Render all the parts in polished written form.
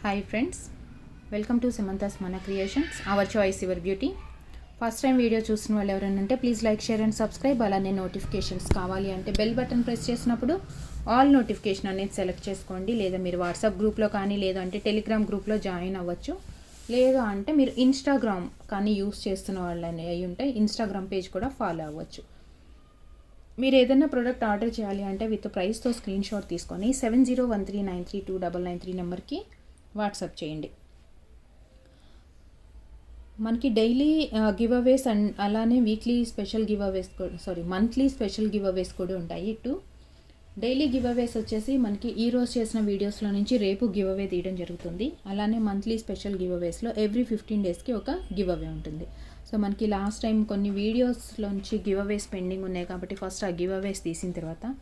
Hi friends, welcome to Samantha's Mana Creations, our choice, your beauty. First time video చూస్తున్న వాళ్ళు ఎవరైనా ఉంటే please like share and subscribe. అలానే notifications కావాలి అంటే బెల్ బటన్ ప్రెస్ చేసినప్పుడు ఆల్ నోటిఫికేషన్ అనేది సెలెక్ట్ చేసుకోండి. లేదా మీరు వాట్సాప్ గ్రూప్లో కానీ లేదంటే టెలిగ్రామ్ గ్రూప్లో జాయిన్ అవ్వచ్చు. లేదు అంటే మీరు ఇన్స్టాగ్రామ్ కానీ యూస్ చేస్తున్న వాళ్ళని అయి ఉంటే ఇన్స్టాగ్రామ్ పేజ్ కూడా ఫాలో అవ్వచ్చు. మీరు ఏదైనా ప్రోడక్ట్ ఆర్డర్ చేయాలి అంటే విత్ ప్రైస్తో స్క్రీన్ షాట్ తీసుకొని 7013932993 నెంబర్కి వాట్సాప్ చేయండి. మనకి డైలీ గివ్ అవేస్ అండ్ అలానే weekly special giveaways monthly special giveaways కూడా ఉంటాయి. డైలీ గివ్ అవేస్ వచ్చేసి మనకి ఈరోజు చేసిన వీడియోస్లో నుంచి రేపు గివ్ అవే తీయడం జరుగుతుంది. అలానే మంత్లీ స్పెషల్ గివ్ అవేస్లో ఎవ్రీ 15 డేస్కి ఒక గివ్ అవే ఉంటుంది. సో మనకి లాస్ట్ టైం కొన్ని వీడియోస్లోంచి గివ్ అవేస్ పెండింగ్ ఉన్నాయి కాబట్టి ఫస్ట్ ఆ గివ్ అవేస్ తీసిన తర్వాత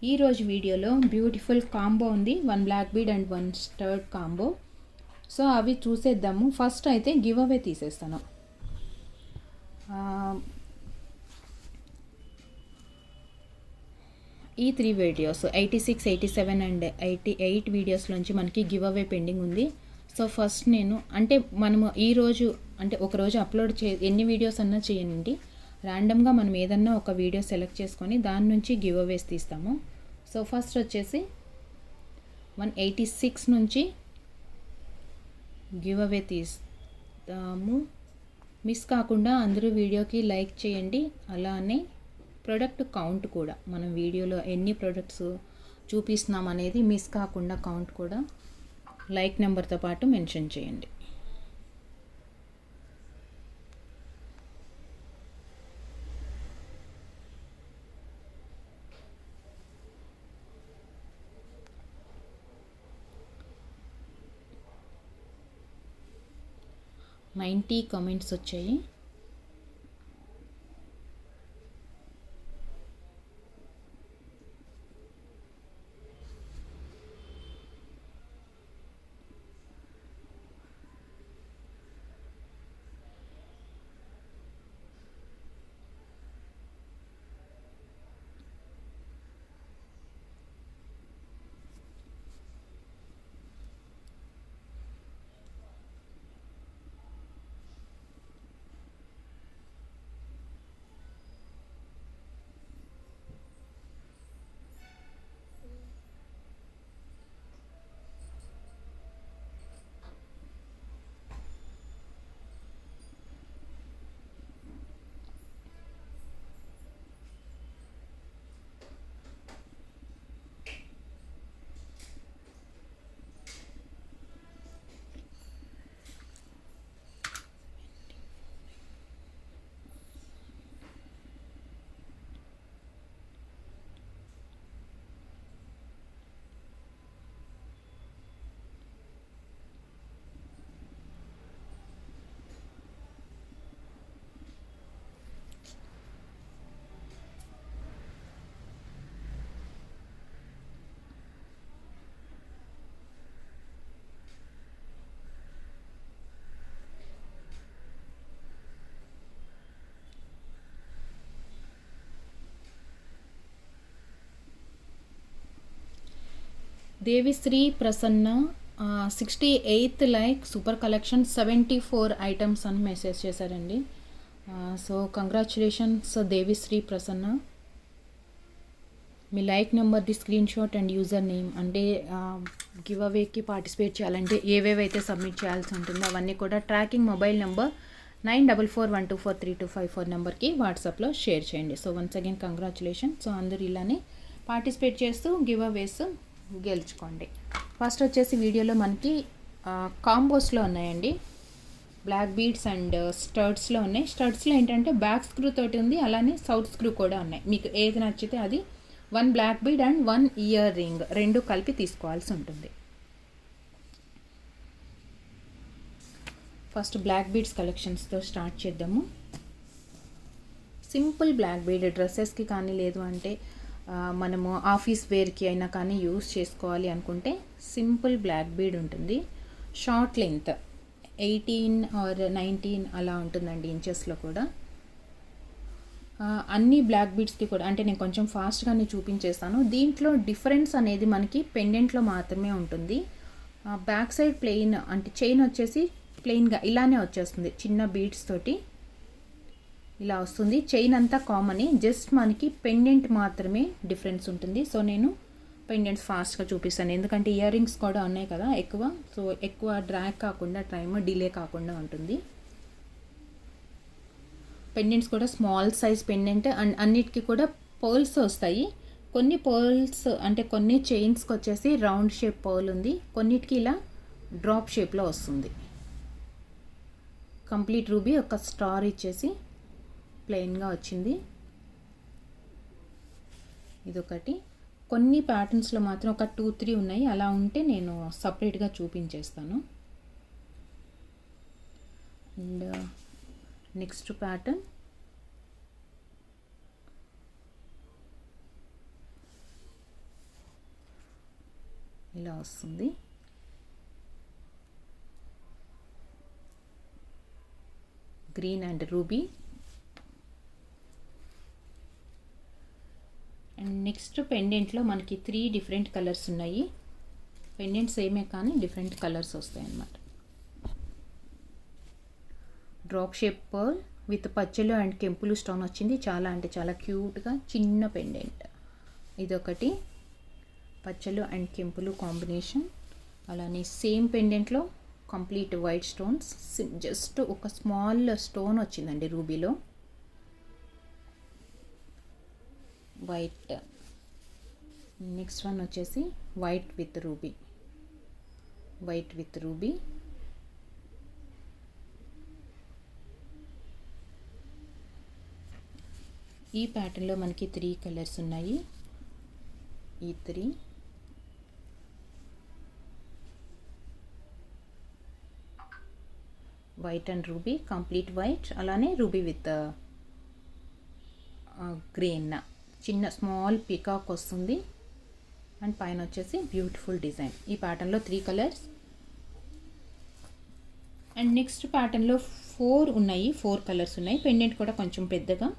ఈరోజు వీడియోలో బ్యూటిఫుల్ కాంబో ఉంది. 1 black bead and 1 stud combo. So అవి చూసేద్దాము. ఫస్ట్ అయితే గివ్ అవే తీసేస్తాను. ఈ 3 వీడియోస్ 86, 87 అండ్ 88 వీడియోస్ నుంచి మనకి గివ్ అవే పెండింగ్ ఉంది. సో ఫస్ట్ నేను అంటే మనము ఈరోజు అంటే ఒకరోజు అప్లోడ్ ఎన్ని వీడియోస్ అన్నా చేయండి. ర్యాండమ్గా మనం ఏదన్నా ఒక వీడియో సెలెక్ట్ చేసుకొని దాని నుంచి గివ్ అవేస్ తీస్తాము. సో ఫస్ట్ వచ్చేసి 186 నుంచి గివ్ అవే తీస్తాము. మిస్ కాకుండా అందరూ వీడియోకి లైక్ చేయండి. అలానే ప్రోడక్ట్ కౌంట్ కూడా మనం వీడియోలో ఎన్ని ప్రోడక్ట్స్ చూపిస్తున్నాం అనేది మిస్ కాకుండా కౌంట్ కూడా లైక్ నెంబర్తో పాటు మెన్షన్ చేయండి. నైంటీ కామెంట్స్ వచ్చాయి. Devisri Prasanna 68th like super collection 74 items అని మెసేజ్ చేశారండి. So congratulations Devisri Prasanna. మీ లైక్ నెంబర్ది screenshot and username అంటే గివ్ అవేకి పార్టిసిపేట్ చేయాలంటే ఏవేవైతే సబ్మిట్ చేయాల్సి ఉంటుందో అవన్నీ కూడా ట్రాకింగ్ మొబైల్ నెంబర్ 9441243254 నెంబర్కి వాట్సాప్లో షేర్ చేయండి. So once again congratulation. So అందరూ ఇలానే పార్టిసిపేట్ చేస్తూ గివ్ అవేస్ గెలుచుకోండి. ఫస్ట్ వచ్చేసి వీడియోలో మనకి కాంబోస్లో ఉన్నాయండి. బ్లాక్ బీడ్స్ అండ్ స్టర్డ్స్లో ఉన్నాయి. స్టర్డ్స్లో ఏంటంటే బ్యాక్ స్క్రూ తోటి ఉంది, అలానే సౌత్ స్క్రూ కూడా ఉన్నాయి. మీకు ఏది నచ్చితే అది 1 black bead and 1 earring రెండు కలిపి తీసుకోవాల్సి ఉంటుంది. ఫస్ట్ బ్లాక్ బీడ్స్ కలెక్షన్స్తో స్టార్ట్ చేద్దాము. సింపుల్ బ్లాక్ బీడ్ డ్రెస్సెస్కి కానీ లేదు అంటే మనము ఆఫీస్ వేర్కి అయినా కానీ యూస్ చేసుకోవాలి అనుకుంటే సింపుల్ బ్లాక్ బీడ్ ఉంటుంది. షార్ట్ లెంత్ 18 ఆర్ 19 అలా ఉంటుందండి ఇంచెస్లో కూడా. అన్ని బ్లాక్ బీడ్స్కి కూడా అంటే నేను కొంచెం ఫాస్ట్గానే చూపించేస్తాను. దీంట్లో డిఫరెన్స్ అనేది మనకి పెండెంట్లో మాత్రమే ఉంటుంది. బ్యాక్ సైడ్ ప్లెయిన్ అంటే చైన్ వచ్చేసి ప్లెయిన్గా ఇలానే వచ్చేస్తుంది, చిన్న బీడ్స్ తోటి ఇలా వస్తుంది. చైన్ అంతా కామన్, జస్ట్ మనకి పెండెంట్ మాత్రమే డిఫరెన్స్ ఉంటుంది. సో నేను పెండెంట్స్ ఫాస్ట్గా చూపిస్తాను, ఎందుకంటే ఇయర్ రింగ్స్ కూడా ఉన్నాయి కదా ఎక్కువ, సో ఎక్కువ డ్రాగ్ కాకుండా టైం డిలే కాకుండా ఉంటుంది. పెండెంట్స్ కూడా స్మాల్ సైజ్ పెండెంట్ అండ్ అన్నిటికీ కూడా పర్ల్స్ వస్తాయి. కొన్ని పర్ల్స్ అంటే కొన్ని చైన్స్కి వచ్చేసి రౌండ్ షేప్ పర్ల్ ఉంది, కొన్నిటికి ఇలా డ్రాప్ షేప్లో వస్తుంది. కంప్లీట్ రూబీ ఒక స్టార్ ఇచ్చేసి ప్లెయిన్గా వచ్చింది. ఇదొకటి. కొన్ని ప్యాటర్న్స్లో మాత్రం ఒక 2-3 ఉన్నాయి, అలా ఉంటే నేను సపరేట్గా చూపించేస్తాను. అండ్ నెక్స్ట్ ప్యాటర్న్ ఇలా వస్తుంది. Green and ruby. And next పెండెంట్లో మనకి 3 డిఫరెంట్ కలర్స్ ఉన్నాయి. పెండెంట్ సేమే కానీ డిఫరెంట్ కలర్స్ వస్తాయి అన్నమాట. డ్రాప్ షేప్ పర్ల్ విత్ పచ్చలు అండ్ కెంపులు స్టోన్ వచ్చింది. చాలా అంటే చాలా క్యూట్గా చిన్న పెండెంట్. ఇదొకటి పచ్చలు అండ్ కెంపులు కాంబినేషన్. అలానే సేమ్ పెండెంట్లో కంప్లీట్ వైట్ స్టోన్స్, జస్ట్ ఒక స్మాల్ స్టోన్ వచ్చిందండి రూబీలో, వైట్. నెక్స్ట్ వన్ వచ్చేసి white with ruby, white with ruby. ఈ ప్యాటర్న్లో మనకి 3 కలర్స్ ఉన్నాయి. ఈ 3 white and ruby, complete white. అలానే రూబీ విత్ గ్రీన్, చిన్న స్మాల్ పీకాక్ వస్తుంది అండ్ పైన వచ్చేసి బ్యూటిఫుల్ డిజైన్. ఈ ప్యాటర్న్లో 3 కలర్స్. అండ్ నెక్స్ట్ ప్యాటర్న్లో 4 ఉన్నాయి, 4 కలర్స్ ఉన్నాయి. పెండెంట్ కూడా కొంచెం పెద్దగా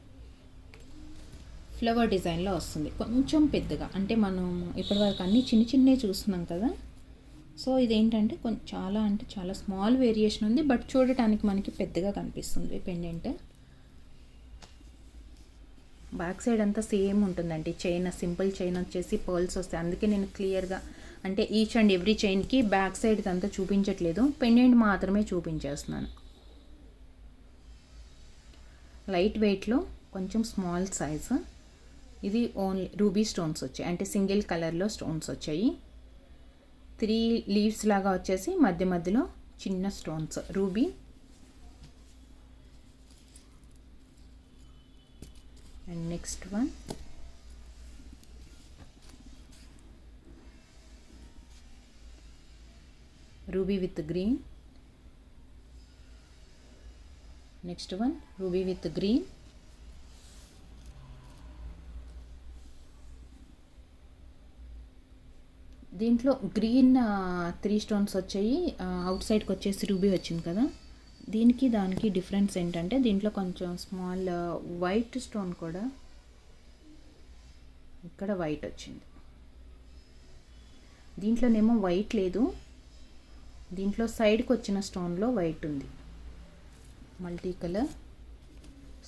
ఫ్లవర్ డిజైన్లో వస్తుంది, కొంచెం పెద్దగా. అంటే మనం ఇప్పటివరకు అన్నీ చిన్న చిన్నవి చూస్తున్నాం కదా, సో ఇదేంటంటే కొంచెం చాలా అంటే చాలా స్మాల్ వేరియేషన్ ఉంది, బట్ చూడటానికి మనకి పెద్దగా కనిపిస్తుంది పెండెంట్. బ్యాక్ సైడ్ అంతా సేమ్ ఉంటుందండి. చైన్ సింపుల్ చైన్ వచ్చేసి పర్ల్స్ వస్తాయి, అందుకే నేను క్లియర్గా అంటే ఈచ్ అండ్ ఎవ్రీ చైన్కి బ్యాక్ సైడ్ ఇదంతా చూపించట్లేదు, పెండెంట్ మాత్రమే చూపించేస్తున్నాను. లైట్ వెయిట్లో కొంచెం స్మాల్ సైజ్. ఇది ఓన్లీ రూబీ స్టోన్స్ వచ్చాయి, అంటే సింగిల్ కలర్లో స్టోన్స్ వచ్చాయి. 3 లీవ్స్ లాగా వచ్చేసి మధ్య మధ్యలో చిన్న stones ruby. And next one ruby with green. Next one ruby with green. దీంట్లో గ్రీన్ 3 స్టోన్స్ వచ్చాయి, అవుట్ సైడ్కి వచ్చేసి రూబీ వచ్చింది కదా. దీనికి దానికి డిఫరెన్స్ ఏంటంటే దీంట్లో కొంచెం స్మాల్ వైట్ స్టోన్ కూడా ఇక్కడ వైట్ వచ్చింది. దీంట్లోనేమో వైట్ లేదు, దీంట్లో సైడ్కి వచ్చిన స్టోన్లో వైట్ ఉంది. మల్టీ కలర్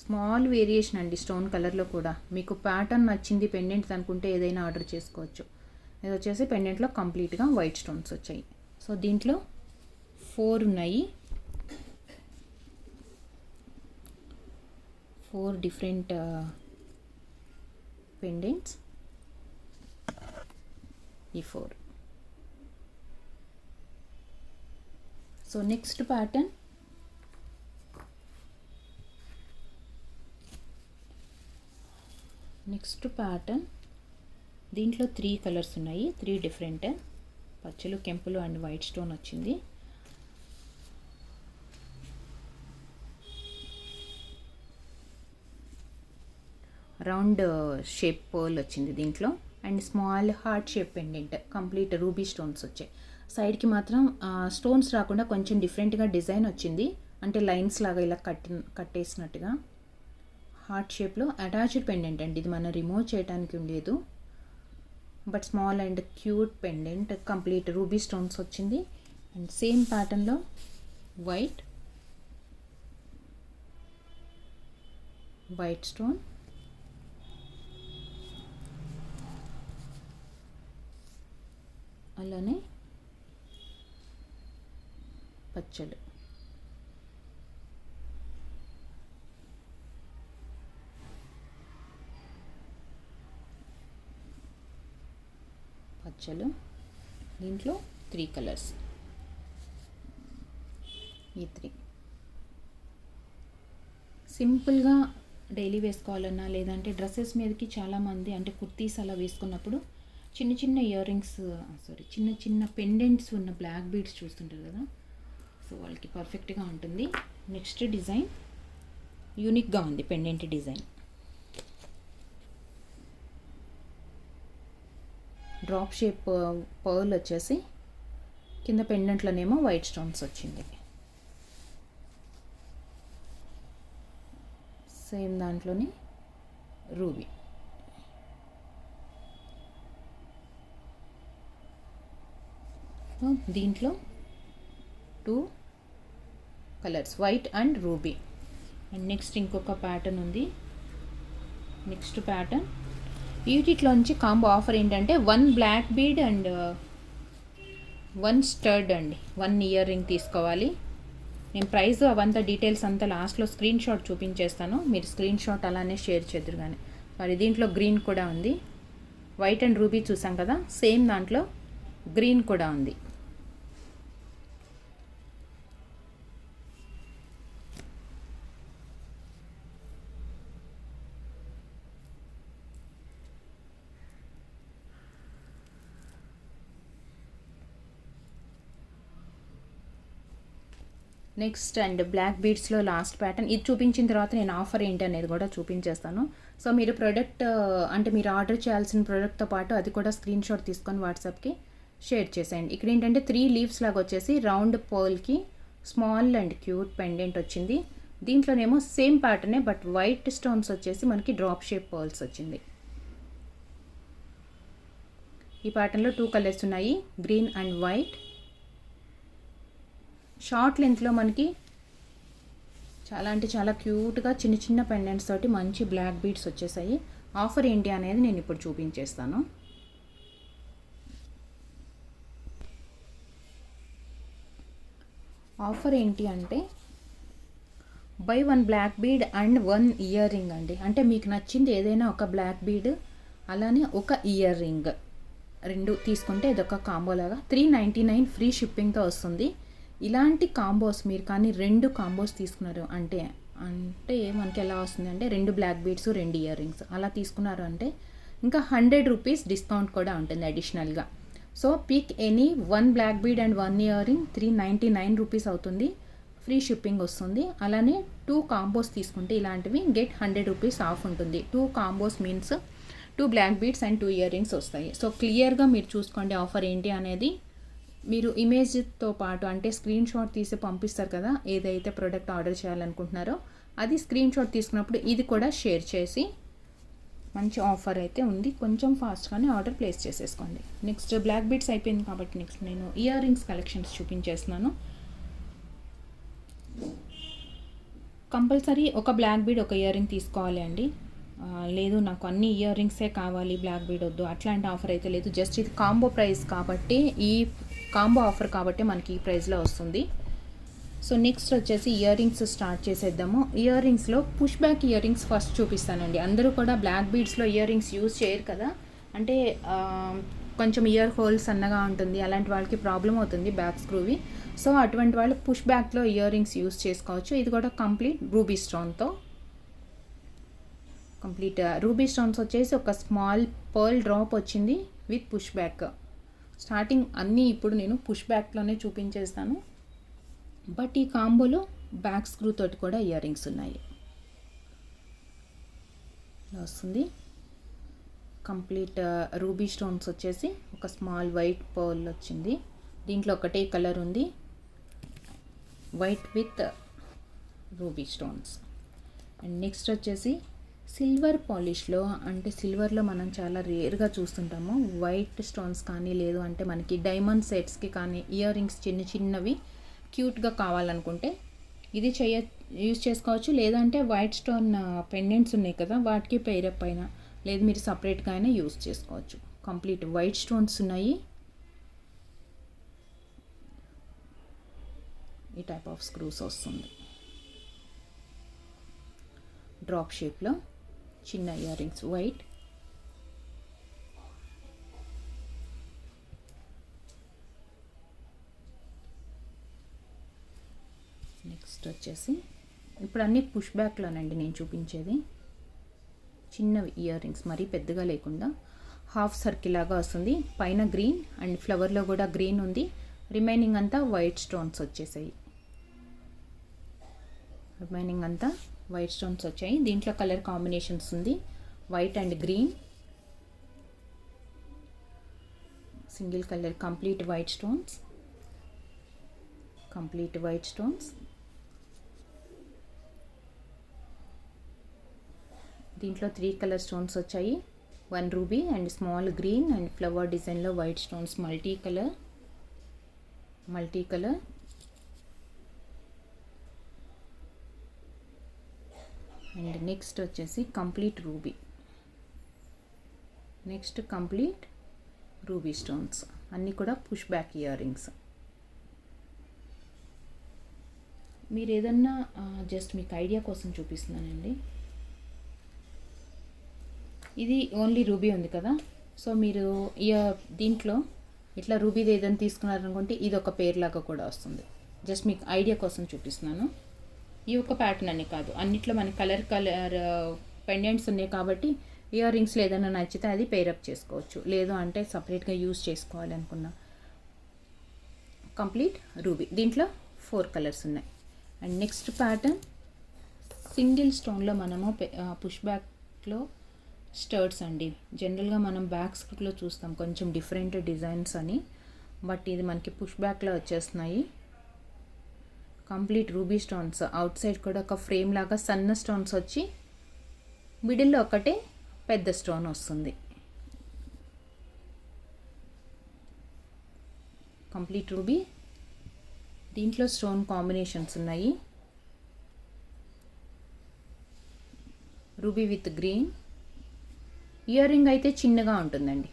స్మాల్ వేరియేషన్ అండి స్టోన్ కలర్లో కూడా. మీకు ప్యాటర్న్ నచ్చింది పెండెంట్స్ అనుకుంటే ఏదైనా ఆర్డర్ చేసుకోవచ్చు. ఇది వచ్చేసి పెండెంట్లో కంప్లీట్గా వైట్ స్టోన్స్ వచ్చాయి. సో దీంట్లో 4 ఉన్నాయి, 4 డిఫరెంట్ పెండెంట్స్. ఈ 4. సో నెక్స్ట్ ప్యాటర్న్ దీంట్లో 3 కలర్స్ ఉన్నాయి, 3 డిఫరెంట్. పచ్చలు కెంపులు అండ్ వైట్ స్టోన్ వచ్చింది. రౌండ్ షేప్ పర్ల్ వచ్చింది దీంట్లో and small heart shape pendant, complete ruby stones వచ్చాయి. సైడ్కి మాత్రం స్టోన్స్ రాకుండా కొంచెం డిఫరెంట్గా డిజైన్ వచ్చింది, అంటే లైన్స్ లాగా ఇలా కట్టేసినట్టుగా. హార్ట్ షేప్లో అటాచ్డ్ పెండెంట్ అండి ఇది, మనం రిమూవ్ చేయడానికి ఉండేదు. But small and cute pendant, complete ruby stones వచ్చింది. అండ్ సేమ్ ప్యాటర్న్లో వైట్ స్టోన్, అలానే పచ్చలు. దీంట్లో 3 కలర్స్, ఈ 3 సింపుల్గా డైలీ వేసుకోవాలన్నా లేదంటే డ్రెస్సెస్ మీదకి చాలామంది అంటే కుర్తీస్ అలా వేసుకున్నప్పుడు చిన్న చిన్న ఇయర్ రింగ్స్ చిన్న చిన్న పెండెంట్స్ ఉన్న బ్లాక్ బీడ్స్ చూస్తుంటారు కదా, సో వాళ్ళకి పర్ఫెక్ట్గా ఉంటుంది. నెక్స్ట్ డిజైన్ యూనిక్గా ఉంది pendant design. Drop shape pearl వచ్చేసి కింద పెండెంట్లోనేమో వైట్ స్టోన్స్ వచ్చింది. సేమ్ దాంట్లోనే రూబీ. దీంట్లో 2 colours, white and ruby. And next ఇంకొక ప్యాటర్న్ ఉంది. నెక్స్ట్ ప్యాటర్న్ వీటిలోంచి కాంబో ఆఫర్ ఏంటంటే 1 బ్లాక్ బీడ్ అండ్ 1 స్టడ్ అండి, 1 ఇయర్ రింగ్ తీసుకోవాలి. నేను ప్రైస్ అవంతా డీటెయిల్స్ అంతా లాస్ట్లో స్క్రీన్ షాట్ చూపించేస్తాను, మీరు స్క్రీన్ షాట్ అలానే షేర్ చేద్దరు కానీ. మరి దీంట్లో గ్రీన్ కూడా ఉంది, వైట్ అండ్ రూబీ చూసాం కదా, సేమ్ దాంట్లో గ్రీన్ కూడా ఉంది. నెక్స్ట్ అండ్ బ్లాక్ బీడ్స్లో లాస్ట్ ప్యాటర్న్ ఇది చూపించిన తర్వాత నేను ఆఫర్ ఏంటి అనేది కూడా చూపించేస్తాను. సో మీరు ప్రోడక్ట్ అంటే మీరు ఆర్డర్ చేయాల్సిన ప్రోడక్ట్తో పాటు అది కూడా స్క్రీన్ షాట్ తీసుకొని వాట్సాప్కి షేర్ చేసేయండి. ఇక్కడ ఏంటంటే 3 లీవ్స్ లాగా వచ్చేసి రౌండ్ పర్ల్కి స్మాల్ అండ్ క్యూట్ పెండెంట్ వచ్చింది. దీంట్లోనేమో సేమ్ ప్యాటర్నే బట్ వైట్ స్టోన్స్ వచ్చేసి మనకి డ్రాప్ షేప్ పర్ల్స్ వచ్చింది. ఈ ప్యాటర్న్లో 2 కలర్స్ ఉన్నాయి, గ్రీన్ అండ్ వైట్. షార్ట్ లెంత్లో మనకి చాలా అంటే చాలా క్యూట్గా చిన్న చిన్న పెండెంట్స్ తోటి మంచి బ్లాక్ బీడ్స్ వచ్చేసాయి. ఆఫర్ ఏంటి అనేది నేను ఇప్పుడు చూపించేస్తాను. ఆఫర్ ఏంటి అంటే buy 1 black bead and 1 earring అండి. అంటే మీకు నచ్చింది ఏదైనా ఒక బ్లాక్ బీడ్ అలానే ఒక ఇయర్ రింగ్ 2 తీసుకుంటే ఇదొక కాంబోలాగా 399 ఫ్రీ షిప్పింగ్తో వస్తుంది. ఇలాంటి కాంబోస్ మీరు కానీ 2 కాంబోస్ తీసుకున్నారు అంటే మనకి ఎలా వస్తుంది అంటే 2 బ్లాక్ బీడ్స్ 2 ఇయర్ రింగ్స్ అలా తీసుకున్నారు అంటే ఇంకా 100 రూపీస్ డిస్కౌంట్ కూడా ఉంటుంది అడిషనల్గా. So pick any 1 black bead and 1 earring 399 rupees అవుతుంది, ఫ్రీ షిప్పింగ్ వస్తుంది. అలానే 2 కాంబోస్ తీసుకుంటే ఇలాంటివి గెట్ 100 రూపీస్ ఆఫ్ ఉంటుంది. 2 combos means 2 black beads and 2 earrings వస్తాయి. సో క్లియర్గా మీరు చూసుకోండి ఆఫర్ ఏంటి అనేది. మీరు ఇమేజ్తో పాటు అంటే స్క్రీన్ షాట్ తీసి పంపిస్తారు కదా, ఏదైతే ప్రోడక్ట్ ఆర్డర్ చేయాలనుకుంటున్నారో అది స్క్రీన్ షాట్ తీసుకున్నప్పుడు ఇది కూడా షేర్ చేసి మంచి ఆఫర్ అయితే ఉంది, కొంచెం ఫాస్ట్గానే ఆర్డర్ ప్లేస్ చేసేసుకోండి. నెక్స్ట్ బ్లాక్ బీడ్స్ అయిపోయింది కాబట్టి నెక్స్ట్ నేను ఇయర్ రింగ్స్ కలెక్షన్స్ చూపించేస్తున్నాను. కంపల్సరీ ఒక బ్లాక్ బీడ్ ఒక ఇయర్ రింగ్ తీసుకోవాలి అండి. లేదు నాకు అన్ని ఇయర్ రింగ్సే కావాలి బ్లాక్ బీడ్ వద్దు అట్లాంటి ఆఫర్ అయితే లేదు. జస్ట్ ఇది కాంబో ప్రైస్ కాబట్టి ఈ కాంబో ఆఫర్ కాబట్టి మనకి ఈ ప్రైస్లో వస్తుంది. సో నెక్స్ట్ వచ్చేసి ఇయర్ రింగ్స్ స్టార్ట్ చేసేద్దాము. ఇయర్ రింగ్స్లో push back earrings first చూపిస్తానండి. అందరూ కూడా బ్లాక్ బీడ్స్లో ఇయర్ రింగ్స్ యూజ్ చేయరు కదా, అంటే కొంచెం ఇయర్ హోల్స్ సన్నగా ఉంటుంది, అలాంటి వాళ్ళకి ప్రాబ్లం అవుతుంది బ్యాక్ స్క్రూవి. సో అటువంటి వాళ్ళు పుష్ బ్యాక్లో ఇయర్ రింగ్స్ యూజ్ చేసుకోవచ్చు. ఇది కూడా కంప్లీట్ రూబీ స్టోన్తో కంప్లీట్ రూబీ స్టోన్స్ వచ్చేసి ఒక స్మాల్ పర్ల్ డ్రాప్ వచ్చింది విత్ పుష్ బ్యాక్. స్టార్టింగ్ అన్నీ ఇప్పుడు నేను పుష్ బ్యాక్లోనే చూపించేస్తాను, బట్ ఈ కాంబోలో బ్యాక్ స్క్రూ తోటి కూడా ఇయర్ రింగ్స్ ఉన్నాయి. వస్తుంది కంప్లీట్ రూబీ స్టోన్స్ వచ్చేసి ఒక స్మాల్ వైట్ పర్ల్ వచ్చింది. దీంట్లో ఒకటే కలర్ ఉంది, white with ruby stones. And next వచ్చేసి సిల్వర్ పాలిష్లో అంటే సిల్వర్లో మనం చాలా రేర్గా చూస్తుంటాము. వైట్ స్టోన్స్ కానీ లేదు అంటే మనకి డైమండ్ సెట్స్కి కానీ ఇయర్ రింగ్స్ చిన్న చిన్నవి క్యూట్గా కావాలనుకుంటే ఇది యూజ్ చేసుకోవచ్చు. లేదంటే వైట్ స్టోన్ పెండెంట్స్ ఉన్నాయి కదా, వాటికి పేరప్ పైన లేదు మీరు సపరేట్గా అయినా యూజ్ చేసుకోవచ్చు. కంప్లీట్ వైట్ స్టోన్స్ ఉన్నాయి. ఈ టైప్ ఆఫ్ స్క్రూస్ వస్తుంది. డ్రాప్ షేప్లో చిన్న ఇయర్ రింగ్స్ వైట్. నెక్స్ట్ వచ్చేసి ఇప్పుడు అన్ని పుష్ బ్యాక్లోనండి నేను చూపించేది. చిన్నవి ఇయర్ రింగ్స్ మరీ పెద్దగా లేకుండా హాఫ్ సర్కిల్ లాగా వస్తుంది. పైన గ్రీన్ అండ్ ఫ్లవర్లో కూడా గ్రీన్ ఉంది. రిమైనింగ్ అంతా వైట్ స్టోన్స్ వచ్చేసాయి. వైట్ స్టోన్స్ వచ్చాయి. దీంట్లో కలర్ కాంబినేషన్స్ ఉంది. White and green, single colour, complete white stones. దీంట్లో 3 కలర్ స్టోన్స్ వచ్చాయి. 1 ruby and small green and flower డిజైన్లో white stones, multi colour. And next వచ్చేసి కంప్లీట్ రూబీ స్టోన్స్. అన్నీ కూడా పుష్ బ్యాక్ ఇయర్ రింగ్స్. మీరు ఏదన్నా just మీకు ఐడియా కోసం చూపిస్తున్నానండి. ఇది ఓన్లీ రూబీ ఉంది కదా, సో మీరు దీంట్లో ఇట్లా రూబీది ఏదైనా తీసుకున్నారనుకుంటే ఇది ఒక పేర్ లాగా కూడా వస్తుంది. జస్ట్ మీకు ఐడియా కోసం చూపిస్తున్నాను. ఈ ఒక ప్యాటర్న్ అని కాదు, అన్నిట్లో మనకి కలర్ పెండెంట్స్ ఉన్నాయి కాబట్టి ఇయర్ రింగ్స్లో ఏదైనా నచ్చితే అది పేరప్ చేసుకోవచ్చు. లేదు అంటే సపరేట్గా యూజ్ చేసుకోవాలి అనుకున్నా. Complete ruby. దీంట్లో 4 కలర్స్ ఉన్నాయి. అండ్ నెక్స్ట్ ప్యాటర్న్ సింగిల్ స్టోన్లో మనము పుష్ బ్యాక్లో స్టర్ట్స్ అండి. జనరల్గా మనం బ్యాక్ స్క్రూలో చూస్తాం కొంచెం డిఫరెంట్ డిజైన్స్ అని, బట్ ఇది మనకి పుష్ బ్యాక్లో వచ్చేస్తున్నాయి. Complete ruby stones. Out side కూడా ఒక ఫ్రేమ్ లాగా సన్న స్టోన్స్ వచ్చి మిడిల్లో ఒకటే పెద్ద స్టోన్ వస్తుంది. Complete ruby. దీంట్లో స్టోన్ కాంబినేషన్స్ ఉన్నాయి. Ruby with green. Ear ring అయితే చిన్నగా ఉంటుందండి.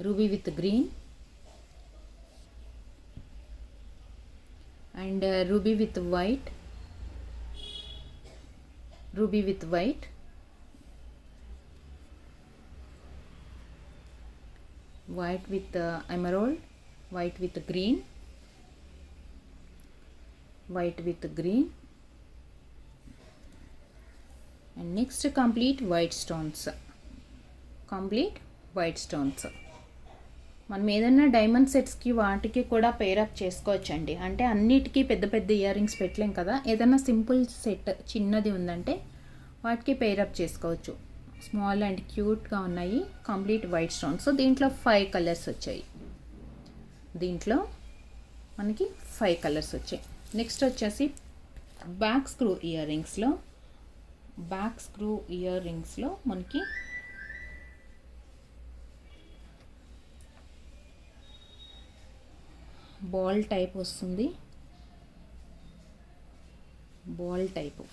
Ruby with green and ruby with white, white with emerald, white with green, and next complete white stones. మనం ఏదైనా డైమండ్ సెట్స్కి వాటికి కూడా పేరప్ చేసుకోవచ్చండి. అంటే అన్నిటికీ పెద్ద పెద్ద ఇయర్ రింగ్స్ పెట్టలేం కదా, ఏదైనా సింపుల్ సెట్ చిన్నది ఉందంటే వాటికి పేరప్ చేసుకోవచ్చు. స్మాల్ అండ్ క్యూట్గా ఉన్నాయి. Complete white stones. దీంట్లో 5 కలర్స్ వచ్చాయి. నెక్స్ట్ వచ్చేసి బ్యాక్ స్క్రూ ఇయర్ రింగ్స్లో మనకి బాల్ టైప్ వస్తుంది.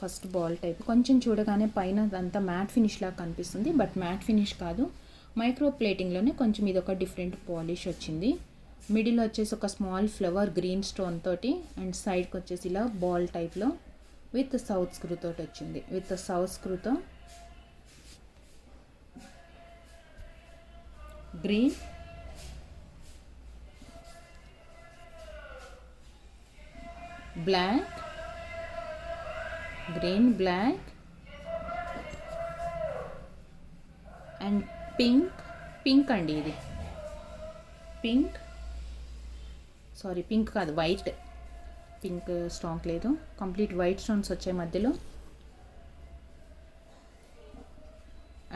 ఫస్ట్ బాల్ టైప్ కొంచెం చూడగానే పైన అంతా మ్యాట్ ఫినిష్ లాగా కనిపిస్తుంది, బట్ మ్యాట్ ఫినిష్ కాదు. మైక్రో ప్లేటింగ్లోనే కొంచెం ఇది ఒక డిఫరెంట్ పాలిష్ వచ్చింది. మిడిల్ వచ్చేసి ఒక స్మాల్ ఫ్లవర్ గ్రీన్ స్టోన్ తోటి అండ్ సైడ్కి వచ్చేసి ఇలా బాల్ టైప్లో విత్ సౌత్ స్క్రూ తోటి వచ్చింది. గ్రీన్, బ్లాక్ అండ్ పింక్ అండి. ఇది పింక్ కాదు, వైట్. పింక్ స్టాక్ లేదు. కంప్లీట్ వైట్ స్టోన్స్ వచ్చాయి మధ్యలో.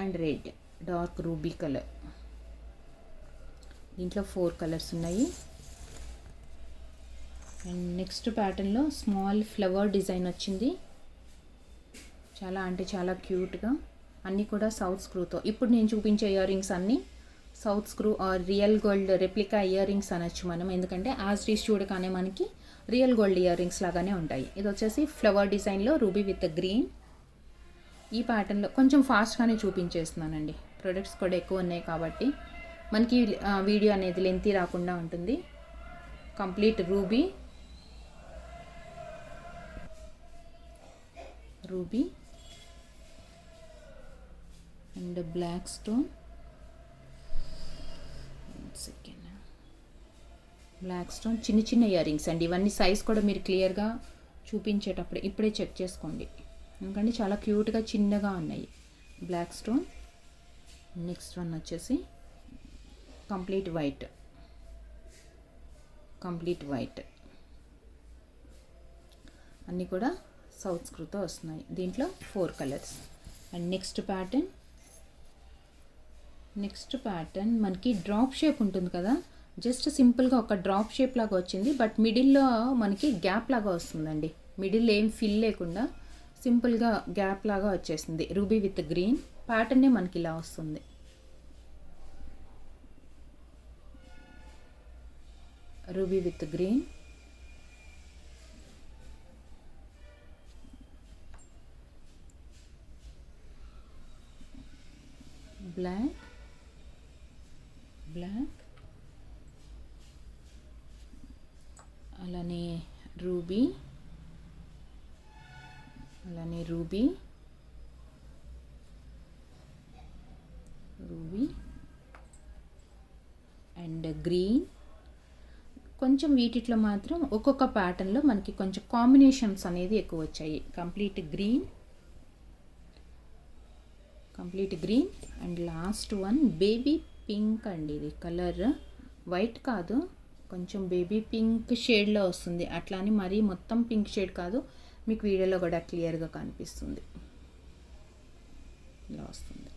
And red, dark ruby colour. దీంట్లో 4 కలర్స్ ఉన్నాయి. అండ్ నెక్స్ట్ ప్యాటర్న్లో స్మాల్ ఫ్లవర్ డిజైన్ వచ్చింది. చాలా అంటే చాలా క్యూట్గా, అన్నీ కూడా సౌత్ స్క్రూతో. ఇప్పుడు నేను చూపించే ఇయర్ రింగ్స్ అన్నీ south screw or real gold replica earrings అనొచ్చు మనం, ఎందుకంటే యాజ్ రీస్ చూడగానే మనకి రియల్ గోల్డ్ ఇయర్ రింగ్స్ లాగానే ఉంటాయి. ఇది వచ్చేసి ఫ్లవర్ డిజైన్లో రూబీ విత్ గ్రీన్. ఈ ప్యాటర్న్లో కొంచెం ఫాస్ట్గానే చూపించేస్తున్నానండి, ప్రొడక్ట్స్ కూడా ఎక్కువ ఉన్నాయి కాబట్టి మనకి వీడియో అనేది లెంతీ రాకుండా ఉంటుంది. Complete ruby and black stone. Black stone చిన్న చిన్న ఇయర్ రింగ్స్ అండి. ఇవన్నీ సైజ్ కూడా మీరు క్లియర్గా చూపించేటప్పుడు ఇప్పుడే చెక్ చేసుకోండి, ఎందుకంటే చాలా క్యూట్గా చిన్నగా ఉన్నాయి. Black stone. నెక్స్ట్ వన్ వచ్చేసి కంప్లీట్ వైట్. అన్నీ కూడా సౌత్ స్క్రూతో వస్తున్నాయి. దీంట్లో 4 కలర్స్. అండ్ నెక్స్ట్ ప్యాటర్న్ మనకి డ్రాప్ షేప్ ఉంటుంది కదా, జస్ట్ సింపుల్గా ఒక డ్రాప్ షేప్ లాగా వచ్చింది, బట్ మిడిల్లో మనకి గ్యాప్ లాగా వస్తుందండి. మిడిల్ ఏం ఫిల్ లేకుండా సింపుల్గా గ్యాప్ లాగా వచ్చేసింది. రూబీ విత్ గ్రీన్ ప్యాటర్నే మనకి ఇలా వస్తుంది. రూబీ విత్ గ్రీన్, బ్లాక్, అలానే రూబీ అండ్ గ్రీన్. కొంచెం వీటిలో మాత్రం ఒక్కొక్క ప్యాటర్న్లో మనకి కొంచెం కాంబినేషన్స్ అనేది ఎక్కువ వచ్చాయి. Complete green and last one baby pink అండి. ఇది కలర్ వైట్ కాదు, కొంచెం బేబీ పింక్ షేడ్లో వస్తుంది. అట్లా అని మరీ మొత్తం పింక్ షేడ్ కాదు, మీకు వీడియోలో కూడా క్లియర్గా కనిపిస్తుంది. ఇలా వస్తుంది.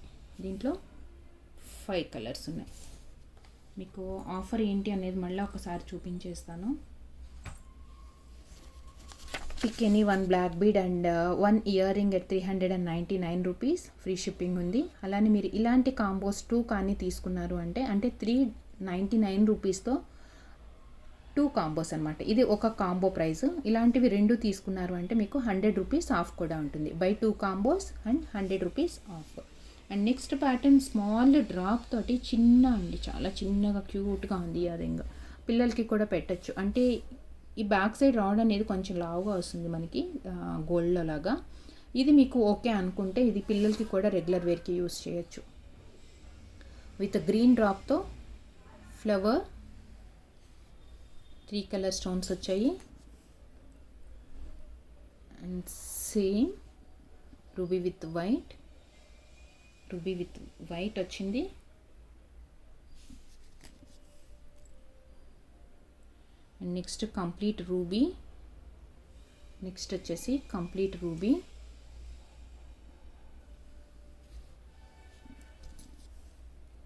దీంట్లో 5 కలర్స్ ఉన్నాయి. మీకు ఆఫర్ ఏంటి అనేది మళ్ళీ ఒకసారి చూపించేస్తాను. Pick any 1 black bead and 1 earring at 399 rupees, free shipping ఉంది. అలానే మీరు ఇలాంటి కాంబోస్ 2 కానీ తీసుకున్నారు అంటే 399 రూపీస్తో 2 కాంబోస్ అనమాట. ఇది ఒక కాంబో ప్రైస్. ఇలాంటివి 2 తీసుకున్నారు అంటే మీకు 100 రూపీస్ ఆఫ్ కూడా ఉంటుంది. By 2 combos and 100 rupees of. And next pattern small drop తోటి చిన్న అండి, చాలా చిన్నగా క్యూట్గా ఉంది ఇయర్ రింగ్. పిల్లలకి కూడా పెట్టచ్చు. అంటే ఈ బ్యాక్ సైడ్ రౌండ్ అనేది కొంచెం లావుగా వస్తుంది మనకి గోల్డ్లో లాగా. ఇది మీకు ఓకే అనుకుంటే ఇది పిల్లలకి కూడా రెగ్యులర్ వేర్కి యూస్ చేయొచ్చు. విత్ గ్రీన్ డ్రాప్తో ఫ్లవర్ 3 కలర్ స్టోన్స్ వచ్చాయి. And same ruby with white వచ్చింది. And next complete ruby. Next వచ్చేసి complete ruby.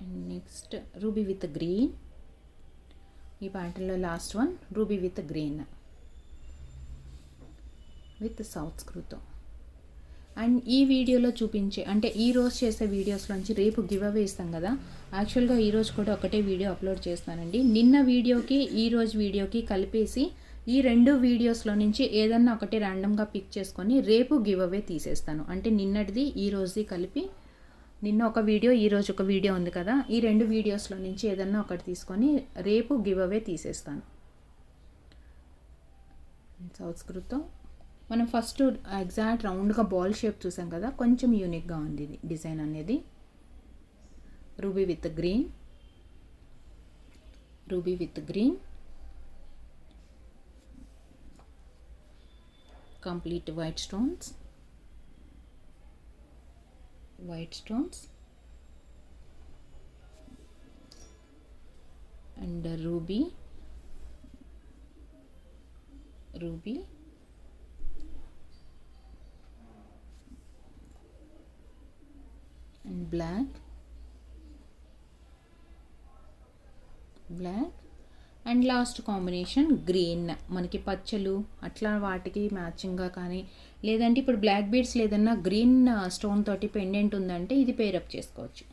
And next ruby with green. ఈ ప్యాటర్న్లో last one ruby with green with south స్క్రూతో. అండ్ ఈ వీడియోలో చూపించే అంటే ఈ రోజు చేసే వీడియోస్లోంచి రేపు గివ్ అవే ఇస్తాం కదా, యాక్చువల్గా ఈరోజు కూడా ఒకటే వీడియో అప్లోడ్ చేస్తానండి. నిన్న వీడియోకి ఈ రోజు వీడియోకి కలిపేసి ఈ 2 వీడియోస్లో నుంచి ఏదన్నా ఒకటి ర్యాండమ్గా పిక్ చేసుకొని రేపు గివ్ అవే తీసేస్తాను. అంటే నిన్నటిది ఈ రోజుది కలిపి, నిన్న ఒక వీడియో ఈ రోజు ఒక వీడియో ఉంది కదా, ఈ 2 వీడియోస్లో నుంచి ఏదన్నా ఒకటి తీసుకొని రేపు గివ్ అవే తీసేస్తాను. సౌత్ స్క్రూతో మనం ఫస్ట్ ఎగ్జాక్ట్ రౌండ్గా బాల్ షేప్ చూసాం కదా, కొంచెం యూనిక్గా ఉంది ఇది డిజైన్ అనేది. Ruby with green, complete white stones and ruby and black and last combination green, మనకి పచ్చలు అట్లా వాటికి మ్యాచింగ్గా కానీ, లేదంటే ఇప్పుడు బ్లాక్ బీడ్స్ లేదన్నా గ్రీన్ స్టోన్ తోటి పెండెంట్ ఉందంటే ఇది పేరప్ చేసుకోవచ్చు.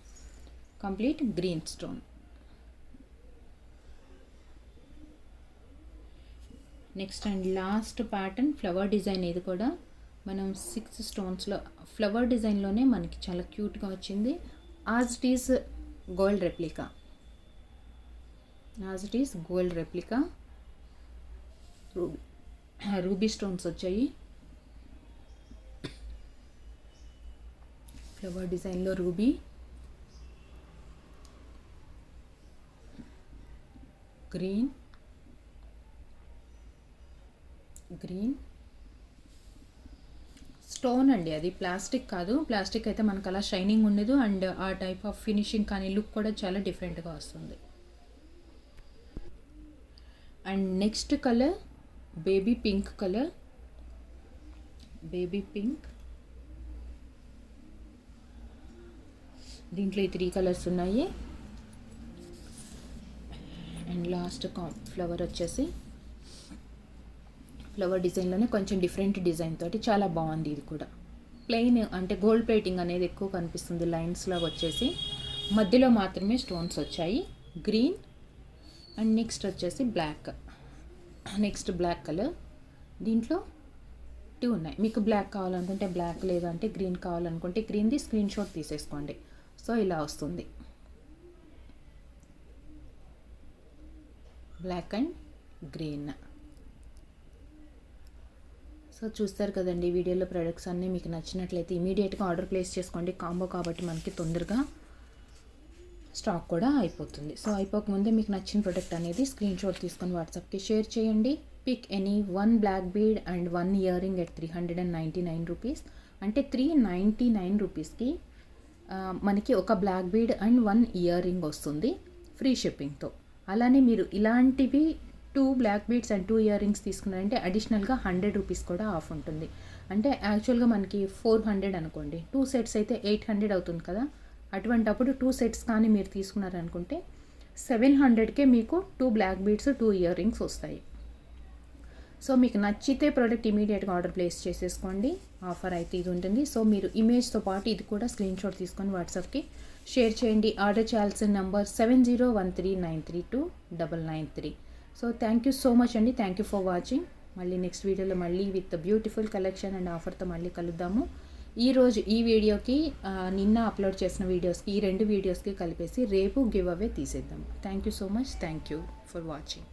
Complete green stone. Next and last pattern flower design. ఇది కూడా మనం 6 స్టోన్స్లో ఫ్లవర్ డిజైన్లోనే మనకి చాలా క్యూట్గా వచ్చింది. As it is gold replica, as it is gold replica. Ruby stones వచ్చాయి. ఫ్లవర్ డిజైన్లో రూబీ, గ్రీన్, గ్రీన్ స్టోన్ అండి. అది ప్లాస్టిక్ కాదు, ప్లాస్టిక్ అయితే మనకు అలా షైనింగ్ ఉండదు. అండ్ ఆ టైప్ ఆఫ్ ఫినిషింగ్ కానీ లుక్ కూడా చాలా డిఫరెంట్గా వస్తుంది. And next colour baby pink colour, baby pink. దీంట్లో ఈ 3 కలర్స్ ఉన్నాయి. అండ్ లాస్ట్ ఫ్లవర్ వచ్చేసి ఫ్లవర్ డిజైన్లోనే కొంచెం డిఫరెంట్ డిజైన్ తోటి చాలా బాగుంది. ఇది కూడా ప్లెయిన్ అంటే గోల్డ్ ప్లేటింగ్ అనేది ఎక్కువ కనిపిస్తుంది. లైన్స్లో వచ్చేసి మధ్యలో మాత్రమే స్టోన్స్ వచ్చాయి. గ్రీన్ అండ్ నెక్స్ట్ వచ్చేసి బ్లాక్. Next black colour. దీంట్లో 2 ఉన్నాయి. మీకు బ్లాక్ కావాలనుకుంటే బ్లాక్, లేదంటే గ్రీన్ కావాలనుకుంటే గ్రీన్ది స్క్రీన్ షాట్ తీసేసుకోండి. సో ఇలా వస్తుంది, బ్లాక్ అండ్ గ్రీన్. సో చూస్తారు కదండి వీడియోలో ప్రొడక్ట్స్ అన్నీ మీకు నచ్చినట్లయితే ఇమీడియట్గా ఆర్డర్ ప్లేస్ చేసుకోండి. కాంబో కాబట్టి మనకి తొందరగా స్టాక్ కూడా అయిపోతుంది. సో అయిపోకముందే మీకు నచ్చిన ప్రోడక్ట్ అనేది స్క్రీన్ షాట్ తీసుకొని వాట్సాప్కి షేర్ చేయండి. Pick any 1 black bead and 1 earring at 399 rupees. అంటే 399 రూపీస్కి మనకి ఒక black bead and 1 earring వస్తుంది ఫ్రీ షిప్పింగ్తో. అలానే మీరు ఇలాంటివి 2 black beads and 2 earrings తీసుకున్నారంటే అడిషనల్గా 100 రూపీస్ కూడా ఆఫ్ ఉంటుంది. అంటే యాక్చువల్గా మనకి 400 అనుకోండి, 2 సెట్స్ అయితే 800 అవుతుంది కదా. అటువంటప్పుడు 2 సెట్స్ కానీ మీరు తీసుకున్నారనుకుంటే 700కే మీకు 2 బ్లాక్ బీడ్స్ 2 ఇయర్ రింగ్స్ వస్తాయి. సో మీకు నచ్చితే ప్రోడక్ట్ ఇమీడియట్గా ఆర్డర్ ప్లేస్ చేసేసుకోండి. ఆఫర్ అయితే ఇది ఉంటుంది. సో మీరు ఇమేజ్తో పాటు ఇది కూడా స్క్రీన్ షాట్ తీసుకొని వాట్సాప్కి షేర్ చేయండి. ఆర్డర్ చేయాల్సిన number 7013932993. So thank you so much అండి. Thank you for watching. మళ్ళీ నెక్స్ట్ వీడియోలో మళ్ళీ విత్ బ్యూటిఫుల్ కలెక్షన్ అండ్ ఆఫర్తో మళ్ళీ కలుద్దాము. ఈరోజు ఈ వీడియోకి నిన్న అప్లోడ్ చేసిన వీడియోస్కి ఈ 2 వీడియోస్కి కలిపేసి రేపు గివ్ అవే తీసేద్దాము. Thank you so much. Thank you for watching.